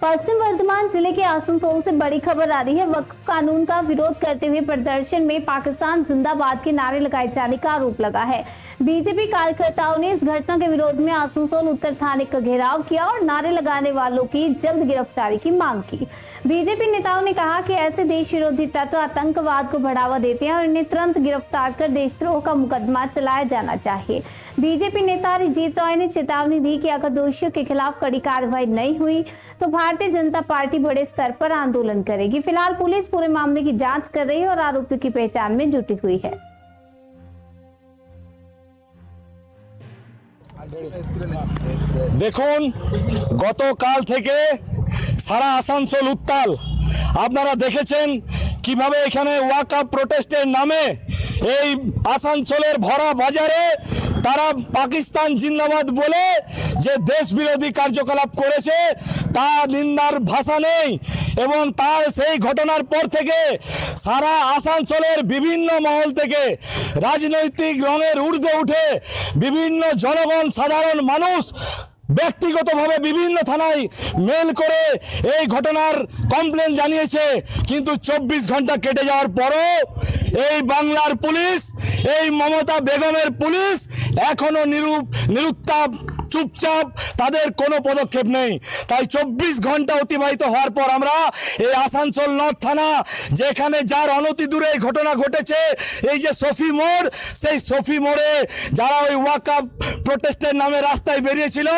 पश्चिम वर्धमान जिले के आसनसोल से बड़ी खबर आ रही है। वक्फ कानून का विरोध करते हुए प्रदर्शन में पाकिस्तान जिंदाबाद के नारे लगाए जाने का आरोप लगा है। बीजेपी कार्यकर्ताओं ने इस घटना के विरोध में आसनसोल उत्तर थाने का घेराव किया और नारे लगाने वालों की जल्द गिरफ्तारी की मांग की। बीजेपी नेताओं ने कहा कि ऐसे देश विरोधी तत्व आतंकवाद को बढ़ावा देते हैं और इन्हें तुरंत गिरफ्तार कर देशद्रोह का मुकदमा चलाया जाना चाहिए। बीजेपी नेता रणजीत रॉय ने चेतावनी दी कि अगर दोषियों के खिलाफ कड़ी कार्रवाई नहीं हुई तो भारतीय जनता पार्टी बड़े स्तर पर आंदोलन करेगी। फिलहाल पुलिस पूरे मामले की जांच कर रही है और आरोपियों की पहचान में जुटी हुई है। দেখুন গতকাল থেকে সারা আসানসোল উত্তাল। আপনারা দেখেছেন কিভাবে এখানে ওয়াকআপ প্রোটেস্টের নামে এই আসানসোলের ভরা বাজারে তারা পাকিস্তান জিন্দাবাদ বলে যে দেশ বিরোধী কার্যকলাপ করেছে তা নিন্দার ভাষা নেই। এবং তার সেই ঘটনার পর থেকে সারা আসানসোলের বিভিন্ন মহল থেকে রাজনৈতিক রঙের ঊর্ধ্বে উঠে বিভিন্ন জনগণ সাধারণ মানুষ ব্যক্তিগতভাবে বিভিন্ন থানায় মেল করে এই ঘটনার কমপ্লেন জানিয়েছে। কিন্তু 24 ঘন্টা কেটে যাওয়ার পরও এই বাংলার পুলিশ, এই মমতা বেগমের পুলিশ এখনো নিরুত্তাপ, চুপচাপ, তাদের কোনো পদক্ষেপ নেই। তাই 24 ঘন্টা অতিবাহিত হওয়ার পর আমরা এই আসানসোল নর্থ থানা, যেখানে যার অনতি দূরে এই ঘটনা ঘটেছে, এই যে সফি মোড়, সেই সফি মোড়ে যারা ওই ওয়াকআপ প্রোটেস্টের নামে রাস্তায় বেরিয়েছিল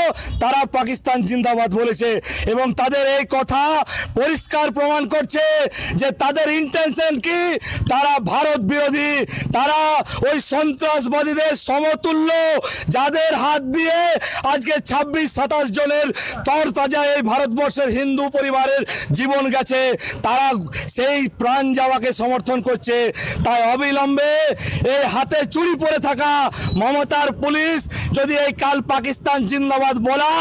তারা পাকিস্তান জিন্দাবাদ বলেছে এবং তাদের এই কথা পরিষ্কার প্রমাণ করছে যে তাদের ইন্টেনশন কি, তারা ভারত বিরোধী, তারা ওই সন্ত্রাসবাদীদের সমতুল্য, যাদের হাত দিয়ে আজকে 26-27 জনের তরতাজা এই ভারতবর্ষের হিন্দু পরিবারের জীবন গেছে, তারা সেই প্রাণ যাওয়াকে সমর্থন করছে। তাই অবিলম্বে এই হাতে চুরি পরে থাকা মমতার পুলিশ যদি এই কাল পাকিস্তান জিন্দাবাদ বলা,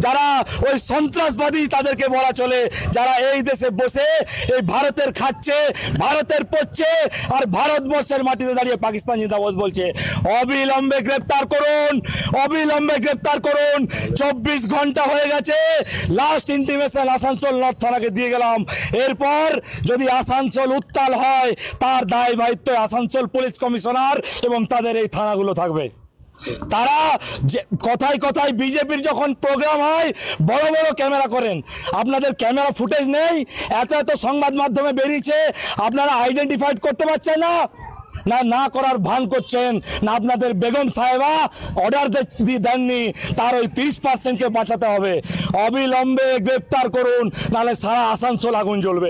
যারা ওই সন্ত্রাসবাদী তাদেরকে বলা চলে, যারা এই দেশে বসে এই ভারতের খাচ্ছে, ভারতের পড়ছে আর ভারতবর্ষের মাটিতে দাঁড়িয়ে পাকিস্তান জিন্দাবাদ বলছে, অবিলম্বে গ্রেপ্তার করুন, অবিলম্বে গ্রেপ্তার করুন। 24 ঘন্টা হয়ে গেছে, লাস্ট ইন্টিমেশন আসানসোল নর্থ থানাকে দিয়ে গেলাম। এরপর যদি আসানসোল উত্তাল হয় তার দায়ভারিত্ব আসানসোল পুলিশ কমিশনার এবং তাদের এই থানাগুলো থাকবে। তারা কথায় কথায় বিজেপির যখন প্রোগ্রাম হয় বড় বড় ক্যামেরা করেন, আপনাদের ক্যামেরা ফুটেজ নেই, এত এত সংবাদ মাধ্যমে বেরিয়েছে, আপনারা আইডেন্টিফাইড করতে পারছেন না, না করার ভান করছেন না। আপনাদের বেগম সাহেবা অর্ডার দেননি তার ওই 30%কে বাঁচাতে হবে, অবিলম্বে গ্রেপ্তার করুন, নাহলে সারা আসানসোল আগুন জ্বলবে।